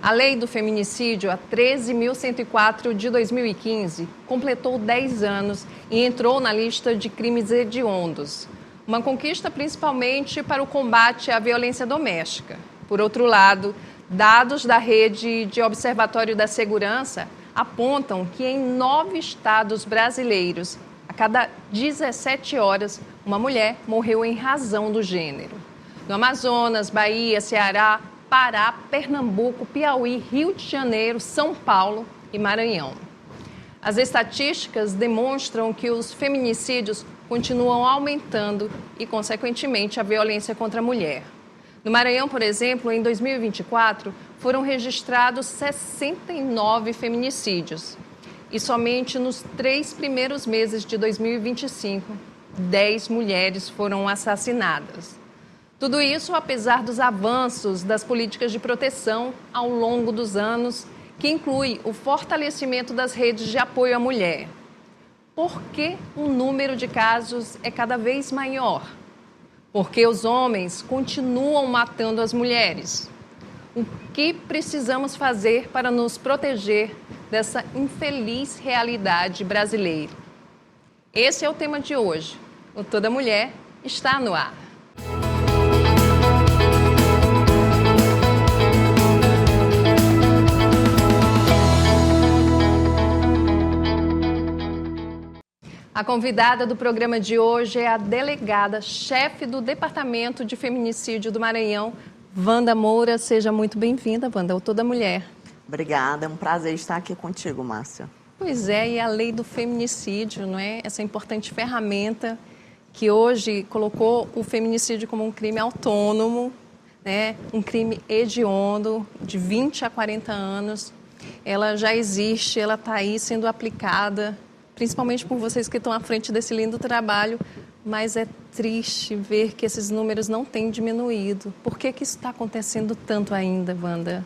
A lei do feminicídio, a 13.104 de 2015, completou 10 anos e entrou na lista de crimes hediondos. Uma conquista principalmente para o combate à violência doméstica. Por outro lado, dados da Rede de Observatório da Segurança apontam que em 9 estados brasileiros, a cada 17 horas, uma mulher morreu em razão do gênero. No Amazonas, Bahia, Ceará, Pará, Pernambuco, Piauí, Rio de Janeiro, São Paulo e Maranhão. As estatísticas demonstram que os feminicídios continuam aumentando e, consequentemente, a violência contra a mulher. No Maranhão, por exemplo, em 2024, foram registrados 69 feminicídios. E somente nos 3 primeiros meses de 2025, 10 mulheres foram assassinadas. Tudo isso apesar dos avanços das políticas de proteção ao longo dos anos, que inclui o fortalecimento das redes de apoio à mulher. Por que o número de casos é cada vez maior? Porque os homens continuam matando as mulheres. O que precisamos fazer para nos proteger dessa infeliz realidade brasileira? Esse é o tema de hoje. O Toda Mulher está no ar. A convidada do programa de hoje é a delegada, chefe do Departamento de Feminicídio do Maranhão, Wanda Moura. Seja muito bem-vinda, Wanda, ao Toda Mulher. Obrigada, é um prazer estar aqui contigo, Márcia. Pois é, e a lei do feminicídio, não é? Essa importante ferramenta que hoje colocou o feminicídio como um crime autônomo, né? Um crime hediondo, de 20 a 40 anos. Ela já existe, ela está aí sendo aplicada, principalmente por vocês que estão à frente desse lindo trabalho, mas é triste ver que esses números não têm diminuído. Por que isso está acontecendo tanto ainda, Wanda?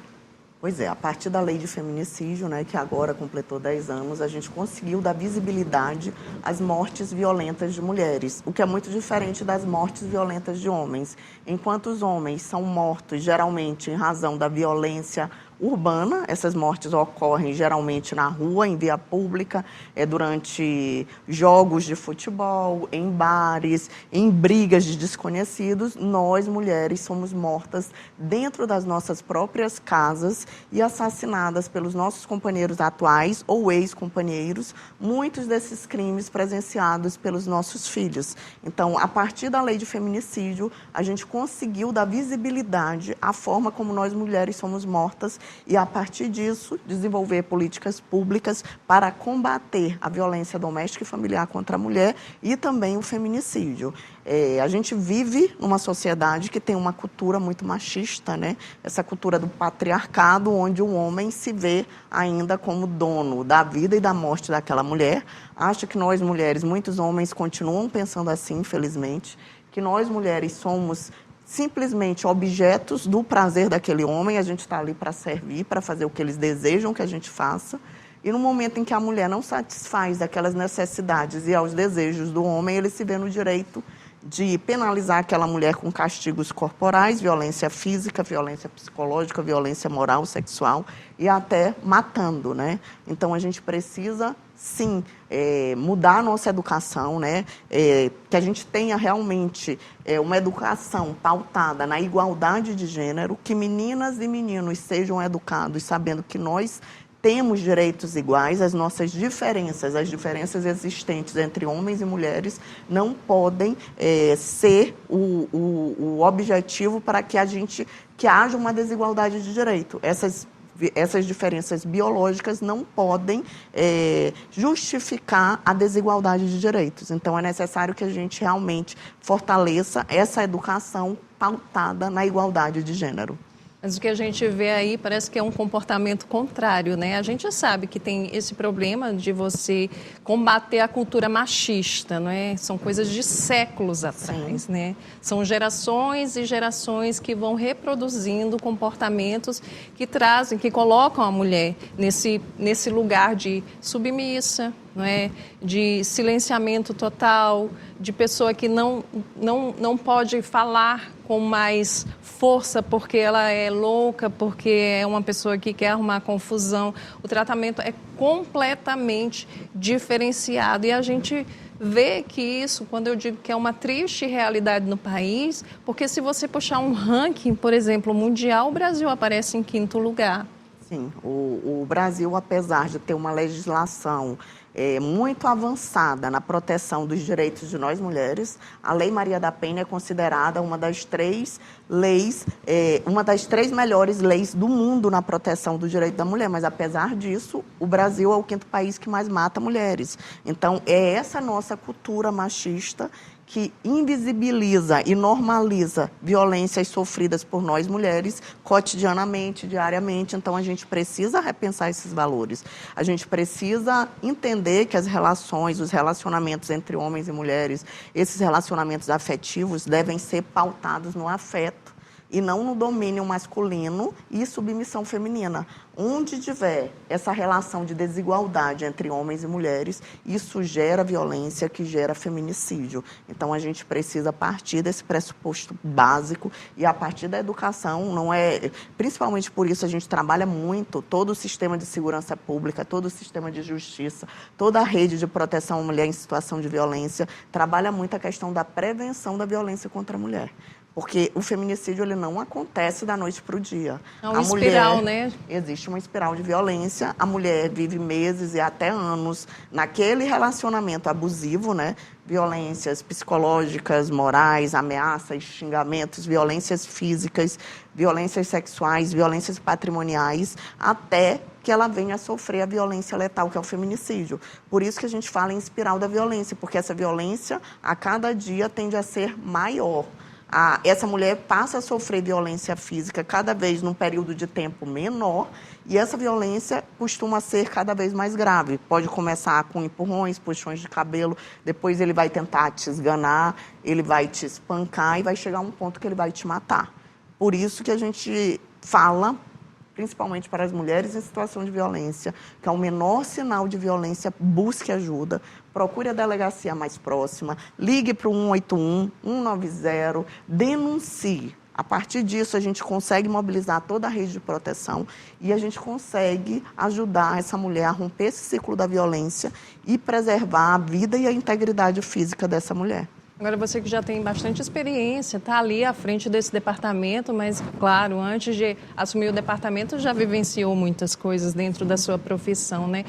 Pois é, a partir da lei de feminicídio, né, que agora completou 10 anos, a gente conseguiu dar visibilidade às mortes violentas de mulheres, o que é muito diferente das mortes violentas de homens. Enquanto os homens são mortos geralmente em razão da violência urbana, essas mortes ocorrem geralmente na rua, em via pública, durante jogos de futebol, em bares, em brigas de desconhecidos. Nós, mulheres, somos mortas dentro das nossas próprias casas e assassinadas pelos nossos companheiros atuais ou ex-companheiros, muitos desses crimes presenciados pelos nossos filhos. Então, a partir da lei de feminicídio, a gente conseguiu dar visibilidade à forma como nós, mulheres, somos mortas e, a partir disso, desenvolver políticas públicas para combater a violência doméstica e familiar contra a mulher e também o feminicídio. A gente vive numa sociedade que tem uma cultura muito machista, né? Essa cultura do patriarcado, onde o homem se vê ainda como dono da vida e da morte daquela mulher. Acho que nós, mulheres, muitos homens continuam pensando assim, infelizmente, que nós, mulheres, somos simplesmente objetos do prazer daquele homem, a gente está ali para servir, para fazer o que eles desejam que a gente faça. E no momento em que a mulher não satisfaz aquelas necessidades e aos desejos do homem, ele se vê no direito de penalizar aquela mulher com castigos corporais, violência física, violência psicológica, violência moral, sexual e até matando, né? Então, a gente precisa, sim, mudar a nossa educação, né? Que a gente tenha realmente uma educação pautada na igualdade de gênero, que meninas e meninos sejam educados sabendo que nós temos direitos iguais, as nossas diferenças, as diferenças existentes entre homens e mulheres não podem ser o objetivo para que haja uma desigualdade de direito. Essas diferenças biológicas não podem justificar a desigualdade de direitos. Então, é necessário que a gente realmente fortaleça essa educação pautada na igualdade de gênero. Mas o que a gente vê aí parece que é um comportamento contrário, né? A gente sabe que tem esse problema de você combater a cultura machista, não é? São coisas de séculos atrás, sim, né? São gerações e gerações que vão reproduzindo comportamentos que colocam a mulher nesse lugar de submissa, não é? De silenciamento total, de pessoa que não pode falar com mais força porque ela é louca, porque é uma pessoa que quer arrumar confusão. O tratamento é completamente diferenciado e a gente vê que isso, quando eu digo que é uma triste realidade no país, porque se você puxar um ranking, por exemplo, mundial, o Brasil aparece em 5º lugar. Sim, o Brasil, apesar de ter uma legislação muito avançada na proteção dos direitos de nós mulheres, a Lei Maria da Penha é considerada uma das 3 leis, uma das 3 melhores leis do mundo na proteção do direito da mulher, mas apesar disso, o Brasil é o 5º país que mais mata mulheres. Então, é essa nossa cultura machista que invisibiliza e normaliza violências sofridas por nós mulheres cotidianamente, diariamente. Então, a gente precisa repensar esses valores. A gente precisa entender que as relações, os relacionamentos entre homens e mulheres, esses relacionamentos afetivos devem ser pautados no afeto e não no domínio masculino e submissão feminina. Onde tiver essa relação de desigualdade entre homens e mulheres, isso gera violência, que gera feminicídio. Então, a gente precisa partir desse pressuposto básico e, a partir da educação, principalmente por isso, a gente trabalha muito todo o sistema de segurança pública, todo o sistema de justiça, toda a rede de proteção à mulher em situação de violência, trabalha muito a questão da prevenção da violência contra a mulher. Porque o feminicídio ele não acontece da noite para o dia. É uma espiral, né? Existe uma espiral de violência. A mulher vive meses e até anos naquele relacionamento abusivo, né? Violências psicológicas, morais, ameaças, xingamentos, violências físicas, violências sexuais, violências patrimoniais, até que ela venha a sofrer a violência letal, que é o feminicídio. Por isso que a gente fala em espiral da violência, porque essa violência, a cada dia, tende a ser maior. Essa mulher passa a sofrer violência física cada vez num período de tempo menor e essa violência costuma ser cada vez mais grave. Pode começar com empurrões, puxões de cabelo, depois ele vai tentar te esganar, ele vai te espancar e vai chegar a um ponto que ele vai te matar. Por isso que a gente fala, principalmente para as mulheres em situação de violência, que é o menor sinal de violência, busque ajuda, procure a delegacia mais próxima, ligue para o 181, 190, denuncie. A partir disso, a gente consegue mobilizar toda a rede de proteção e a gente consegue ajudar essa mulher a romper esse ciclo da violência e preservar a vida e a integridade física dessa mulher. Agora, você que já tem bastante experiência, está ali à frente desse departamento, mas, claro, antes de assumir o departamento, já vivenciou muitas coisas dentro da sua profissão, né?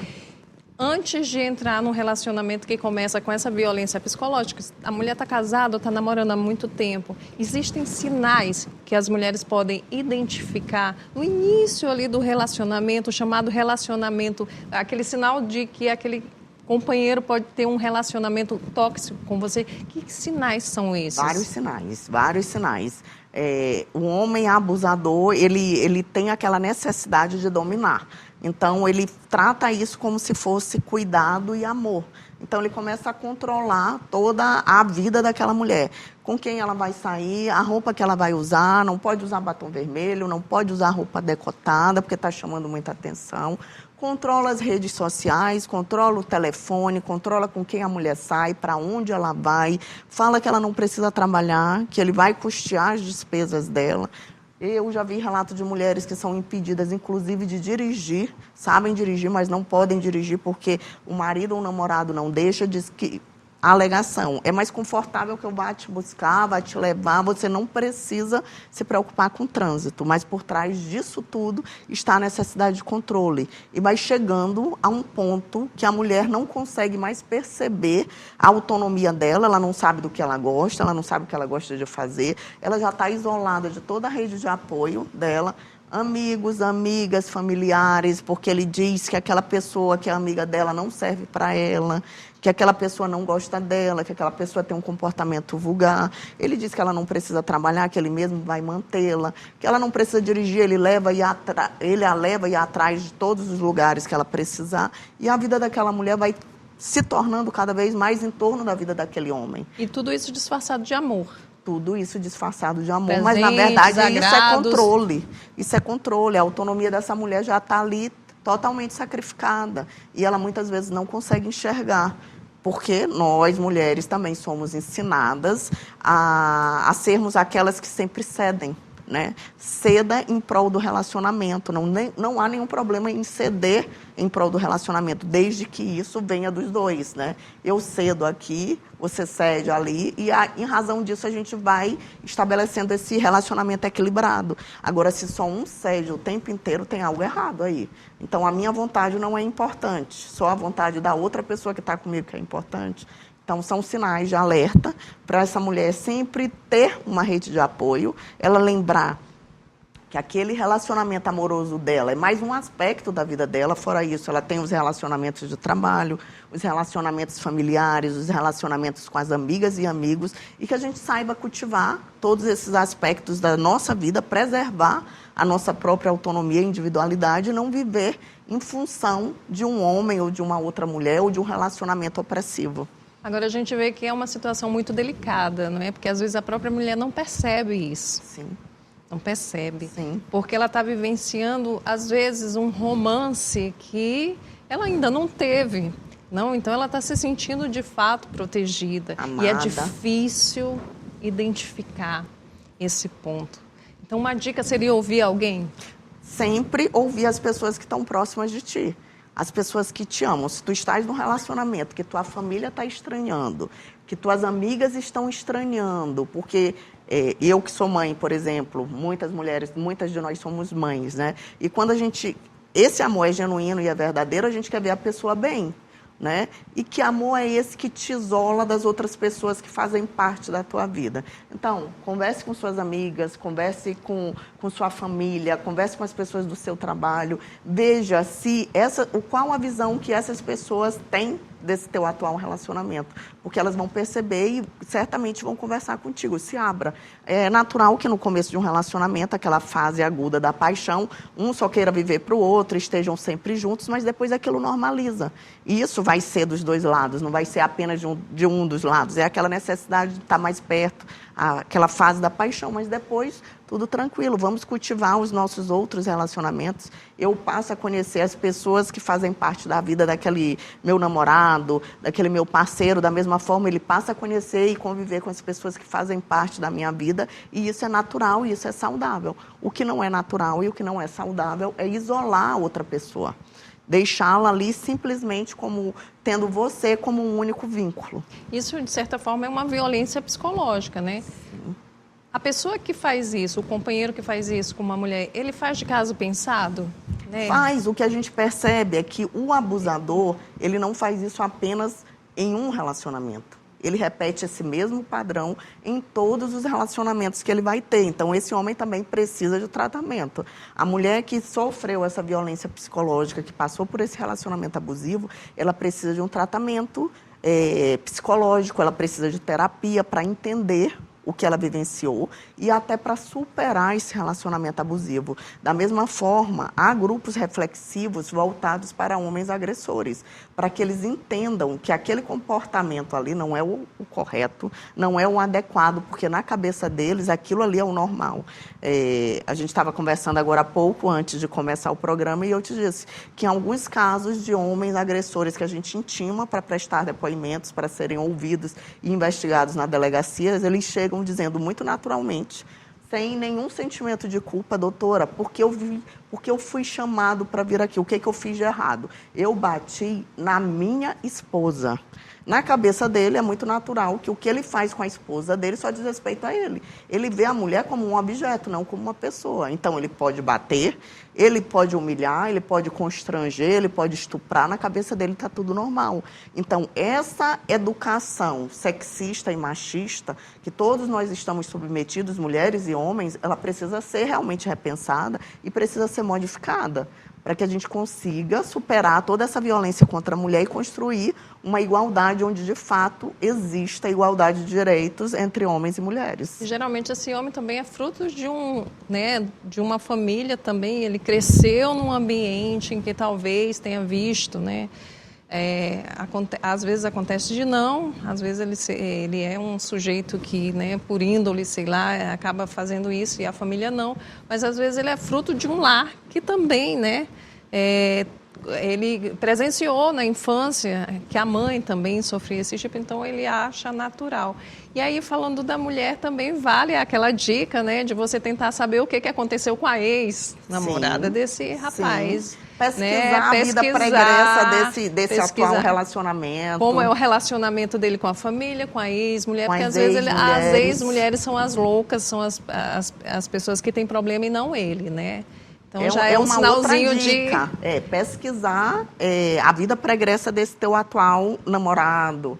Antes de entrar num relacionamento que começa com essa violência psicológica, a mulher está casada ou está namorando há muito tempo, existem sinais que as mulheres podem identificar no início ali do relacionamento, chamado relacionamento, aquele sinal de que aquele companheiro pode ter um relacionamento tóxico com você. Que sinais são esses? Vários sinais. O homem abusador, ele tem aquela necessidade de dominar. Então, ele trata isso como se fosse cuidado e amor. Então, ele começa a controlar toda a vida daquela mulher. Com quem ela vai sair, a roupa que ela vai usar, não pode usar batom vermelho, não pode usar roupa decotada, porque está chamando muita atenção. Controla as redes sociais, controla o telefone, controla com quem a mulher sai, para onde ela vai, fala que ela não precisa trabalhar, que ele vai custear as despesas dela. Eu já vi relatos de mulheres que são impedidas, inclusive, de dirigir, sabem dirigir, mas não podem dirigir porque o marido ou o namorado não deixa, diz que a alegação é mais confortável que eu vá te buscar, vá te levar, você não precisa se preocupar com o trânsito, mas por trás disso tudo está a necessidade de controle e vai chegando a um ponto que a mulher não consegue mais perceber a autonomia dela, ela não sabe do que ela gosta, ela não sabe o que ela gosta de fazer, ela já está isolada de toda a rede de apoio dela, amigos, amigas, familiares, porque ele diz que aquela pessoa que é amiga dela não serve para ela, que aquela pessoa não gosta dela, que aquela pessoa tem um comportamento vulgar. Ele diz que ela não precisa trabalhar, que ele mesmo vai mantê-la, que ela não precisa dirigir, ele a leva e atrás de todos os lugares que ela precisar. E a vida daquela mulher vai se tornando cada vez mais em torno da vida daquele homem. E tudo isso disfarçado de amor. Tudo isso disfarçado de amor, presentes, mas na verdade agrados. Isso é controle. Isso é controle. A autonomia dessa mulher já está ali totalmente sacrificada. E ela muitas vezes não consegue enxergar. Porque nós, mulheres, também somos ensinadas a sermos aquelas que sempre cedem, né? Ceda em prol do relacionamento. Não há nenhum problema em ceder em prol do relacionamento, desde que isso venha dos dois, né? Eu cedo aqui, você cede ali, e em razão disso a gente vai estabelecendo esse relacionamento equilibrado. Agora, se só um cede o tempo inteiro, tem algo errado aí. Então, a minha vontade não é importante, só a vontade da outra pessoa que está comigo que é importante. Então, são sinais de alerta para essa mulher sempre ter uma rede de apoio, ela lembrar que aquele relacionamento amoroso dela é mais um aspecto da vida dela. Fora isso, ela tem os relacionamentos de trabalho, os relacionamentos familiares, os relacionamentos com as amigas e amigos, e que a gente saiba cultivar todos esses aspectos da nossa vida, preservar a nossa própria autonomia e individualidade e não viver em função de um homem ou de uma outra mulher ou de um relacionamento opressivo. Agora, a gente vê que é uma situação muito delicada, não é? Porque, às vezes, a própria mulher não percebe isso. Sim. Não percebe. Sim. Porque ela está vivenciando, às vezes, um romance que ela ainda não teve. Não? Então, ela está se sentindo, de fato, protegida. Amada. E é difícil identificar esse ponto. Então, uma dica seria ouvir alguém? Sempre ouvir as pessoas que estão próximas de ti. As pessoas que te amam. Se tu estás num relacionamento que tua família está estranhando, que tuas amigas estão estranhando, porque eu que sou mãe, por exemplo, muitas mulheres, muitas de nós somos mães, né? E quando esse amor é genuíno e é verdadeiro, a gente quer ver a pessoa bem, né? E que amor é esse que te isola das outras pessoas que fazem parte da tua vida? Então, converse com suas amigas, converse com sua família, converse com as pessoas do seu trabalho, veja qual a visão que essas pessoas têm desse teu atual relacionamento, porque elas vão perceber e certamente vão conversar contigo. Se abra. É natural que no começo de um relacionamento, aquela fase aguda da paixão, um só queira viver para o outro, estejam sempre juntos, mas depois aquilo normaliza. E isso vai ser dos dois lados, não vai ser apenas de um dos lados. É aquela necessidade de estar mais perto, aquela fase da paixão, mas depois tudo tranquilo, vamos cultivar os nossos outros relacionamentos. Eu passo a conhecer as pessoas que fazem parte da vida daquele meu namorado, daquele meu parceiro, da mesma forma ele passa a conhecer e conviver com as pessoas que fazem parte da minha vida, e isso é natural e isso é saudável. O que não é natural e o que não é saudável é isolar a outra pessoa. Deixá-la ali simplesmente como tendo você como um único vínculo. Isso, de certa forma, é uma violência psicológica, né? Sim. A pessoa que faz isso, o companheiro que faz isso com uma mulher, ele faz de caso pensado? Né? Faz. O que a gente percebe é que o abusador, ele não faz isso apenas em um relacionamento. Ele repete esse mesmo padrão em todos os relacionamentos que ele vai ter. Então, esse homem também precisa de tratamento. A mulher que sofreu essa violência psicológica, que passou por esse relacionamento abusivo, ela precisa de um tratamento psicológico, ela precisa de terapia para entender o que ela vivenciou e até para superar esse relacionamento abusivo. Da mesma forma, há grupos reflexivos voltados para homens agressores, para que eles entendam que aquele comportamento ali não é o correto, não é o adequado, porque na cabeça deles aquilo ali é o normal. A gente estava conversando agora há pouco, antes de começar o programa, e eu te disse que em alguns casos de homens agressores que a gente intima para prestar depoimentos, para serem ouvidos e investigados na delegacia, eles chegam dizendo muito naturalmente, sem nenhum sentimento de culpa: doutora, porque eu fui chamado para vir aqui, o que eu fiz de errado? Eu bati na minha esposa. Na cabeça dele é muito natural que o que ele faz com a esposa dele só diz respeito a ele. Ele vê a mulher como um objeto, não como uma pessoa. Então, ele pode bater, ele pode humilhar, ele pode constranger, ele pode estuprar. Na cabeça dele está tudo normal. Então, essa educação sexista e machista, que todos nós estamos submetidos, mulheres e homens, ela precisa ser realmente repensada e precisa ser modificada, para que a gente consiga superar toda essa violência contra a mulher e construir uma igualdade onde, de fato, exista igualdade de direitos entre homens e mulheres. Geralmente, esse homem também é fruto de uma família também. Ele cresceu num ambiente em que talvez tenha visto, né? Às vezes acontece de não, às vezes ele é um sujeito que, né, por índole, sei lá, acaba fazendo isso e a família não, mas às vezes ele é fruto de um lar que também, né, ele presenciou na infância que a mãe também sofria esse tipo, então ele acha natural. E aí, falando da mulher, também vale aquela dica, né, de você tentar saber o que aconteceu com a ex-namorada desse rapaz. Sim. Pesquisar, né? A vida pregressa desse atual relacionamento. Como é o relacionamento dele com a família, com a ex-mulher, porque às vezes as ex-mulheres são as loucas, são as pessoas que têm problema e não ele, né? Então já é um uma sinalzinho outra dica. Pesquisar a vida pregressa desse teu atual namorado,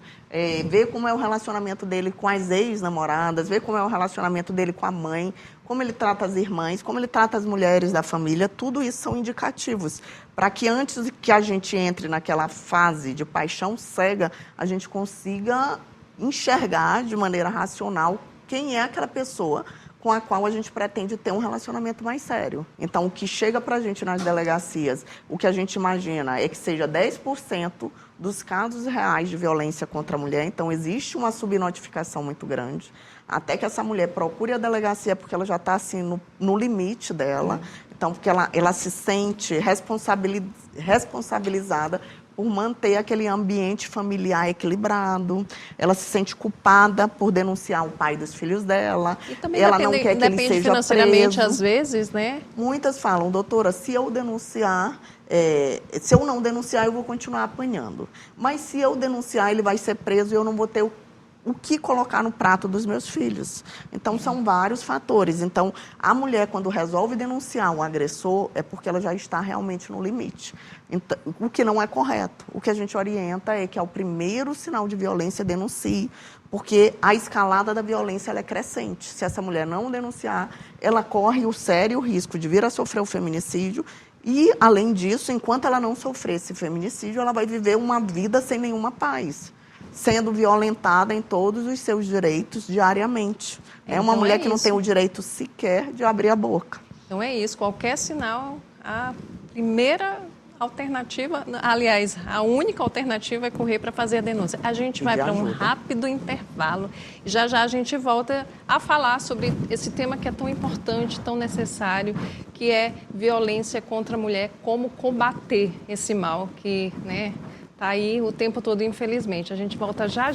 ver como é o relacionamento dele com as ex-namoradas, ver como é o relacionamento dele com a mãe, como ele trata as irmãs, como ele trata as mulheres da família, tudo isso são indicativos. Para que antes que a gente entre naquela fase de paixão cega, a gente consiga enxergar de maneira racional quem é aquela pessoa com a qual a gente pretende ter um relacionamento mais sério. Então, o que chega para a gente nas delegacias, o que a gente imagina é que seja 10% dos casos reais de violência contra a mulher. Então, existe uma subnotificação muito grande, até que essa mulher procure a delegacia, porque ela já está assim, no limite dela. Então, porque ela se sente responsabilizada por manter aquele ambiente familiar equilibrado, ela se sente culpada por denunciar o pai dos filhos dela, e também ela não quer que ele seja financeiramente, preso. Às vezes, né? Muitas falam, doutora, se eu denunciar, se eu não denunciar, eu vou continuar apanhando. Mas se eu denunciar, ele vai ser preso e eu não vou ter o que colocar no prato dos meus filhos. Então, são vários fatores. Então, a mulher, quando resolve denunciar um agressor, é porque ela já está realmente no limite. Então, o que não é correto. O que a gente orienta é que, ao primeiro sinal de violência, denuncie, porque a escalada da violência ela é crescente. Se essa mulher não denunciar, ela corre o sério risco de vir a sofrer o feminicídio e, além disso, enquanto ela não sofrer esse feminicídio, ela vai viver uma vida sem nenhuma paz, sendo violentada em todos os seus direitos diariamente. É uma mulher que não tem o direito sequer de abrir a boca. Então é isso, qualquer sinal, a primeira alternativa, aliás, a única alternativa é correr para fazer a denúncia. A gente vai para um rápido intervalo e já a gente volta a falar sobre esse tema que é tão importante, tão necessário, que é violência contra a mulher, como combater esse mal que, né, está aí o tempo todo, infelizmente. A gente volta já.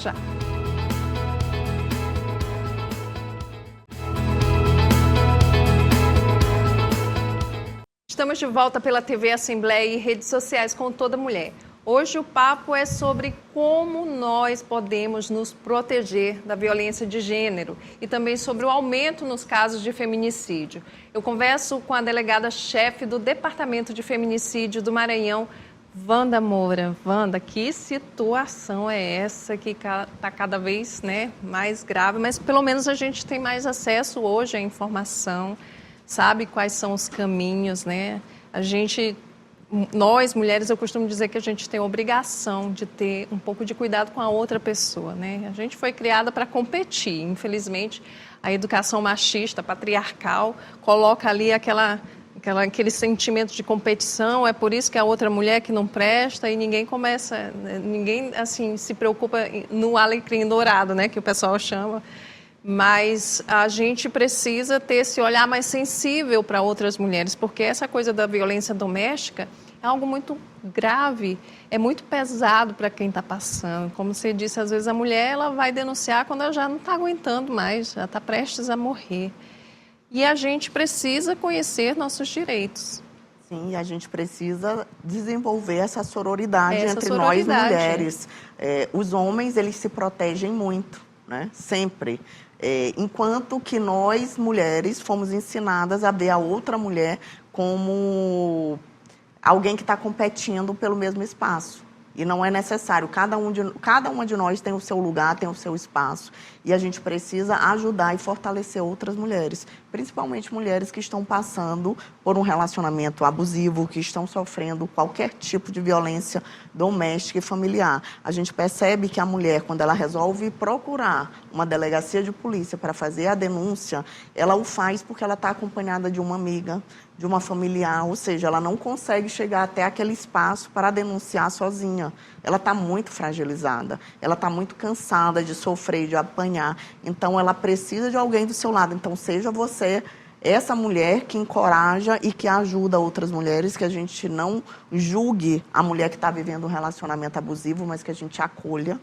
Estamos de volta pela TV Assembleia e redes sociais com Toda Mulher. Hoje o papo é sobre como nós podemos nos proteger da violência de gênero e também sobre o aumento nos casos de feminicídio. Eu converso com a delegada-chefe do Departamento de Feminicídio do Maranhão, Wanda Moura. Wanda, que situação é essa que está cada vez, né, mais grave, mas pelo menos a gente tem mais acesso hoje à informação, sabe quais são os caminhos, né? Nós, mulheres, eu costumo dizer que a gente tem a obrigação de ter um pouco de cuidado com a outra pessoa, né? A gente foi criada para competir. Infelizmente, a educação machista, patriarcal, coloca ali aquele sentimento de competição. É por isso que a outra mulher que não presta e ninguém assim se preocupa no alecrim dourado, né? Que o pessoal chama. Mas a gente precisa ter esse olhar mais sensível para outras mulheres, porque essa coisa da violência doméstica é algo muito grave, é muito pesado para quem está passando. Como você disse, às vezes a mulher ela vai denunciar quando ela já não está aguentando mais, já está prestes a morrer. E a gente precisa conhecer nossos direitos. Sim, a gente precisa desenvolver essa sororidade entre nós mulheres. Os homens, eles se protegem muito, né? Sempre. Enquanto que nós, mulheres, fomos ensinadas a ver a outra mulher como alguém que está competindo pelo mesmo espaço. E não é necessário. Cada uma de nós tem o seu lugar, tem o seu espaço. E a gente precisa ajudar e fortalecer outras mulheres, principalmente mulheres que estão passando por um relacionamento abusivo, que estão sofrendo qualquer tipo de violência doméstica e familiar. A gente percebe que a mulher, quando ela resolve procurar uma delegacia de polícia para fazer a denúncia, ela o faz porque ela está acompanhada de uma amiga, de uma familiar, ou seja, ela não consegue chegar até aquele espaço para denunciar sozinha. Ela está muito fragilizada, ela está muito cansada de sofrer, de apanhar. Então, ela precisa de alguém do seu lado. Então, seja você essa mulher que encoraja e que ajuda outras mulheres, que a gente não julgue a mulher que está vivendo um relacionamento abusivo, mas que a gente acolha.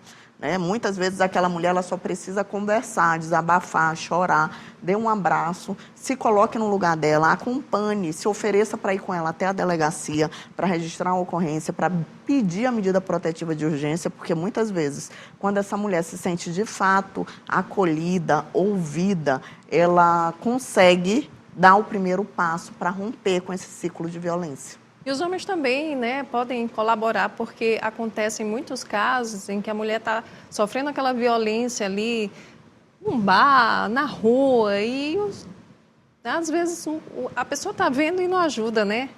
Muitas vezes aquela mulher ela só precisa conversar, desabafar, chorar, dê um abraço, se coloque no lugar dela, acompanhe, se ofereça para ir com ela até a delegacia, para registrar uma ocorrência, para pedir a medida protetiva de urgência, porque muitas vezes, quando essa mulher se sente de fato acolhida, ouvida, ela consegue dar o primeiro passo para romper com esse ciclo de violência. E os homens também, né, podem colaborar, porque acontecem muitos casos em que a mulher está sofrendo aquela violência ali, num bar, na rua, e às vezes a pessoa está vendo e não ajuda, né?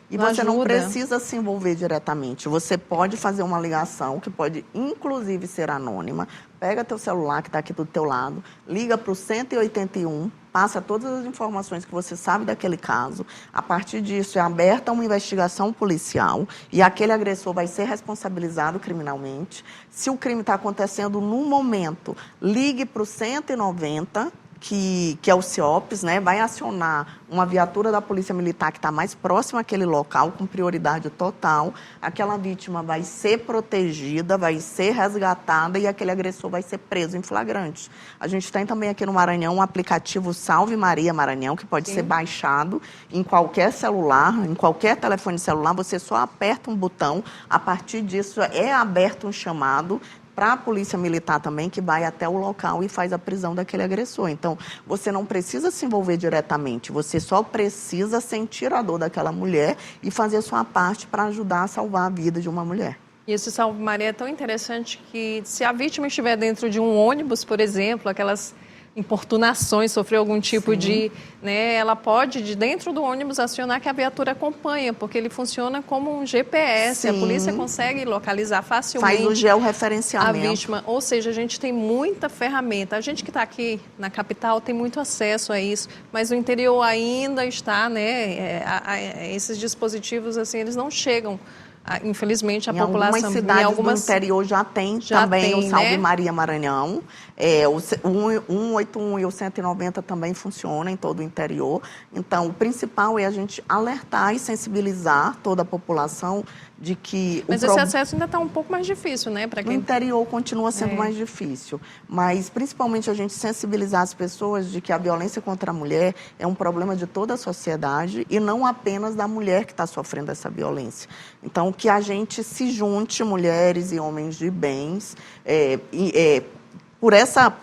E você não precisa se envolver diretamente. Você pode fazer uma ligação, que pode inclusive ser anônima. Pega teu celular, que está aqui do teu lado, liga para o 181, passa todas as informações que você sabe daquele caso. A partir disso, é aberta uma investigação policial e aquele agressor vai ser responsabilizado criminalmente. Se o crime está acontecendo no momento, ligue para o 190, que é o CIOPS, vai acionar uma viatura da Polícia Militar que está mais próxima àquele local, com prioridade total. Aquela vítima vai ser protegida, vai ser resgatada e aquele agressor vai ser preso em flagrante. A gente tem também aqui no Maranhão um aplicativo Salve Maria Maranhão, que pode ser baixado em qualquer celular, em qualquer telefone celular. Você só aperta um botão, a partir disso é aberto um chamado para a Polícia Militar também, que vai até o local e faz a prisão daquele agressor. Então, você não precisa se envolver diretamente, você só precisa sentir a dor daquela mulher e fazer a sua parte para ajudar a salvar a vida de uma mulher. E esse Salve Maria é tão interessante que, se a vítima estiver dentro de um ônibus, por exemplo, aquelas importunações, sofreu algum tipo de... ela pode, de dentro do ônibus, acionar que a viatura acompanha, porque ele funciona como um GPS. Sim. A polícia consegue localizar facilmente... Faz o georreferenciamento. A vítima. Ou seja, a gente tem muita ferramenta. A gente que está aqui na capital tem muito acesso a isso, mas o interior ainda está, esses dispositivos, assim, eles não chegam... Infelizmente, a população... Em algumas cidades do interior já tem também o Salve Maria Maranhão. O 181 e o 190 também funcionam em todo o interior. Então, o principal é a gente alertar e sensibilizar toda a população de que... Mas esse acesso ainda está um pouco mais difícil, né? Para quem... No interior continua sendo mais difícil. Mas, principalmente, a gente sensibilizar as pessoas de que a violência contra a mulher é um problema de toda a sociedade e não apenas da mulher que está sofrendo essa violência. Então, que a gente se junte, mulheres e homens de bens, por essa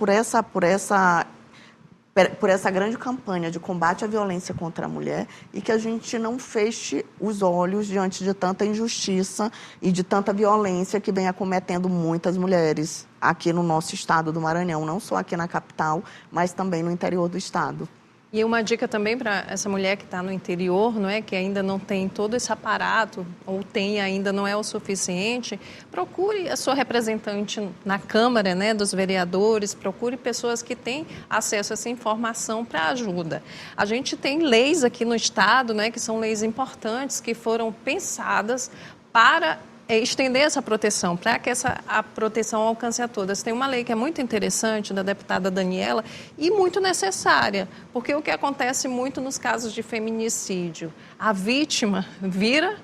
grande campanha de combate à violência contra a mulher e que a gente não feche os olhos diante de tanta injustiça e de tanta violência que vem acometendo muitas mulheres aqui no nosso estado do Maranhão, não só aqui na capital, mas também no interior do estado. E uma dica também para essa mulher que está no interior, que ainda não tem todo esse aparato, ou tem ainda não é o suficiente, procure a sua representante na Câmara, dos vereadores, procure pessoas que têm acesso a essa informação para ajuda. A gente tem leis aqui no estado, que são leis importantes, que foram pensadas para estender essa proteção, para que a proteção alcance a todas. Tem uma lei que é muito interessante, da deputada Daniela, e muito necessária, porque o que acontece muito nos casos de feminicídio, a vítima vira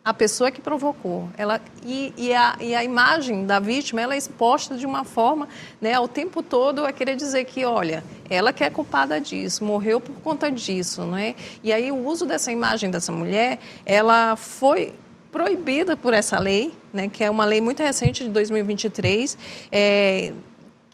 a pessoa que provocou. E a imagem da vítima ela é exposta de uma forma, o tempo todo, a querer dizer que, olha, ela que é culpada disso, morreu por conta disso, E aí o uso dessa imagem dessa mulher, ela foi proibida por essa lei, que é uma lei muito recente de 2023,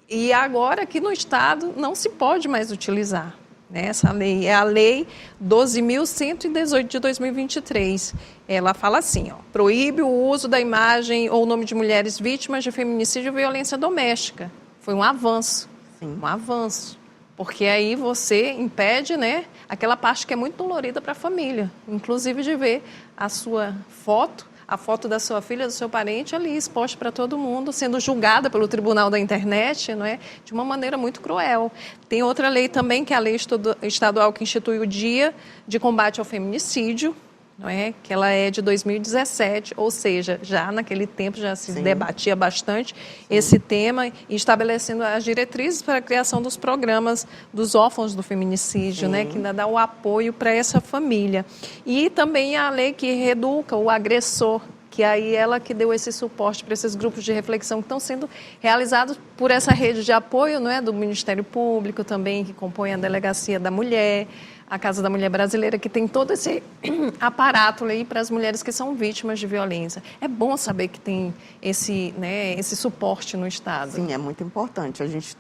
e agora aqui no estado não se pode mais utilizar. Essa lei é a Lei 12.118 de 2023. Ela fala assim, proíbe o uso da imagem ou nome de mulheres vítimas de feminicídio e violência doméstica. Foi um avanço, um avanço. Porque aí você impede, aquela parte que é muito dolorida para a família, inclusive de ver a sua foto, a foto da sua filha, do seu parente ali exposta para todo mundo, sendo julgada pelo tribunal da internet, de uma maneira muito cruel. Tem outra lei também, que é a lei estadual que institui o Dia de Combate ao Feminicídio, não é? Que ela é de 2017, ou seja, já naquele tempo já se debatia bastante esse tema, e estabelecendo as diretrizes para a criação dos programas dos órfãos do feminicídio, né? Que ainda dá o apoio para essa família. E também a lei que reeduca o agressor, que aí ela que deu esse suporte para esses grupos de reflexão que estão sendo realizados por essa rede de apoio, não é, do Ministério Público também, que compõe a Delegacia da Mulher, a Casa da Mulher Brasileira, que tem todo esse aparato aí para as mulheres que são vítimas de violência. É bom saber que tem esse, né, esse suporte no Estado. Sim, é muito importante. A gente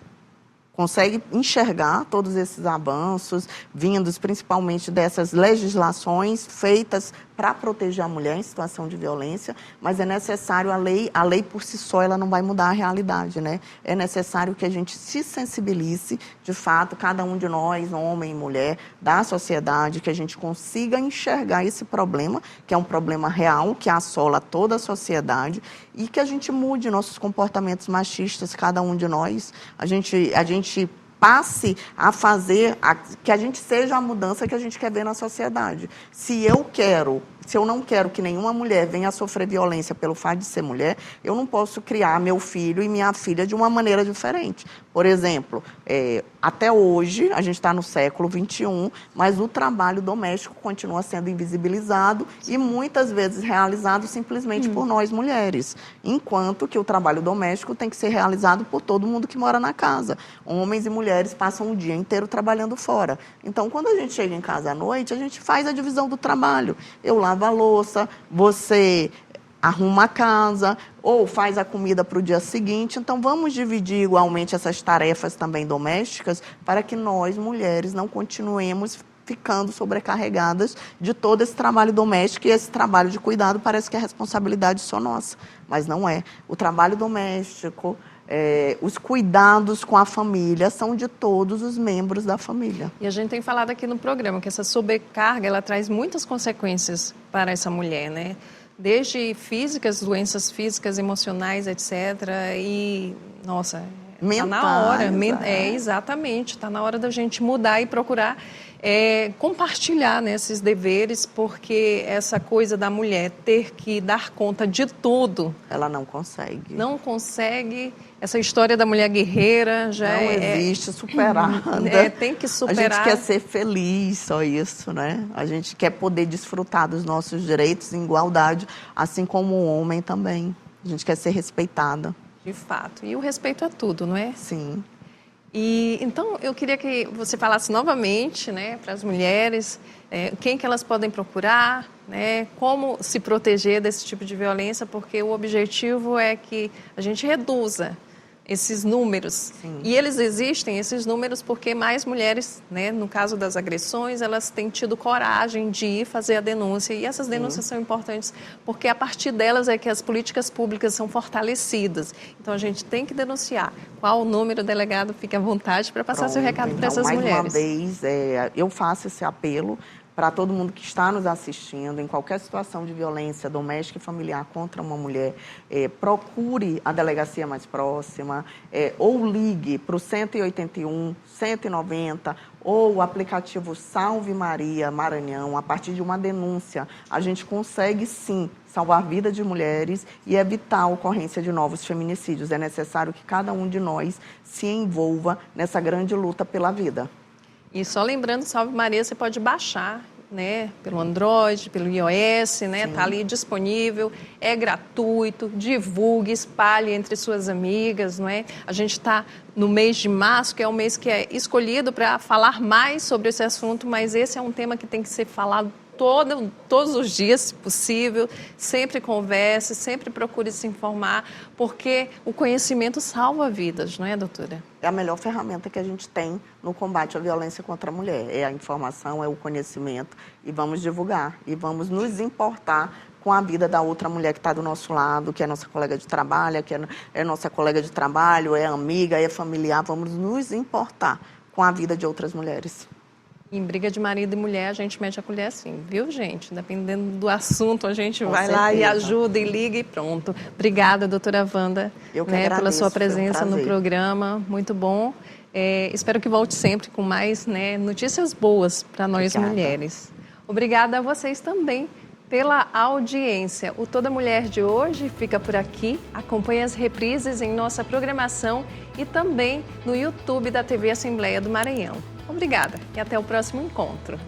consegue enxergar todos esses avanços, vindos principalmente dessas legislações feitas para proteger a mulher em situação de violência, mas é necessário a lei por si só, ela não vai mudar a realidade, né? É necessário que a gente se sensibilize, de fato, cada um de nós, homem e mulher, da sociedade, que a gente consiga enxergar esse problema, que é um problema real, que assola toda a sociedade, e que a gente mude nossos comportamentos machistas, cada um de nós, a gente passe a fazer, que a gente seja a mudança que a gente quer ver na sociedade. Se eu não quero que nenhuma mulher venha a sofrer violência pelo fato de ser mulher, eu não posso criar meu filho e minha filha de uma maneira diferente. Por exemplo, até hoje, a gente está no século XXI, mas o trabalho doméstico continua sendo invisibilizado e muitas vezes realizado simplesmente por nós mulheres, enquanto que o trabalho doméstico tem que ser realizado por todo mundo que mora na casa. Homens e mulheres passam o dia inteiro trabalhando fora. Então, quando a gente chega em casa à noite, a gente faz a divisão do trabalho. Eu lavo a louça, você arruma a casa ou faz a comida para o dia seguinte. Então, vamos dividir igualmente essas tarefas também domésticas para que nós, mulheres, não continuemos ficando sobrecarregadas de todo esse trabalho doméstico, e esse trabalho de cuidado parece que é responsabilidade só nossa, mas não é. O trabalho doméstico, os cuidados com a família são de todos os membros da família. E a gente tem falado aqui no programa que essa sobrecarga, ela traz muitas consequências para essa mulher, né? Desde físicas, doenças físicas, emocionais, etc. E, nossa, está na hora. Exatamente, está na hora da gente mudar e procurar compartilhar, né, esses deveres, porque essa coisa da mulher ter que dar conta de tudo... Ela não consegue. Não consegue. Essa história da mulher guerreira já não existe, superada. Tem que superar. A gente quer ser feliz, só isso, né? A gente quer poder desfrutar dos nossos direitos em igualdade, assim como o homem também. A gente quer ser respeitada. De fato. E o respeito é tudo, não é? Sim. E então eu queria que você falasse novamente, né, para as mulheres, quem que elas podem procurar, né, como se proteger desse tipo de violência, porque o objetivo é que a gente reduza esses números. Sim. E eles existem, esses números, porque mais mulheres, né, no caso das agressões, elas têm tido coragem de ir fazer a denúncia. E essas denúncias são importantes, porque a partir delas é que as políticas públicas são fortalecidas. Então, a gente tem que denunciar. Qual o número, delegado? Fique à vontade para passar seu recado para essas mulheres. Mais uma vez, eu faço esse apelo para todo mundo que está nos assistindo, em qualquer situação de violência doméstica e familiar contra uma mulher, procure a delegacia mais próxima, ou ligue para o 181, 190, ou o aplicativo Salve Maria Maranhão. A partir de uma denúncia, a gente consegue, sim, salvar a vida de mulheres e evitar a ocorrência de novos feminicídios. É necessário que cada um de nós se envolva nessa grande luta pela vida. E só lembrando, Salve Maria, você pode baixar, né, pelo Android, pelo iOS, né, está ali disponível, é gratuito, divulgue, espalhe entre suas amigas, não é? A gente está no mês de março, que é o mês que é escolhido para falar mais sobre esse assunto, mas esse é um tema que tem que ser falado todos os dias, se possível, sempre converse, sempre procure se informar, porque o conhecimento salva vidas, não é, doutora? É a melhor ferramenta que a gente tem no combate à violência contra a mulher. É a informação, é o conhecimento, e vamos divulgar, e vamos nos importar com a vida da outra mulher que está do nosso lado, que é nossa colega de trabalho, que é nossa colega de trabalho, é amiga, é familiar. Vamos nos importar com a vida de outras mulheres. Em briga de marido e mulher, a gente mete a colher assim, viu, gente? Dependendo do assunto, a gente vai lá e ajuda e liga e pronto. Obrigada, doutora Wanda, pela sua presença no programa. Muito bom. Espero que volte sempre com mais notícias boas para nós mulheres. Obrigada a vocês também pela audiência. O Toda Mulher de hoje fica por aqui. Acompanhe as reprises em nossa programação e também no YouTube da TV Assembleia do Maranhão. Obrigada e até o próximo encontro.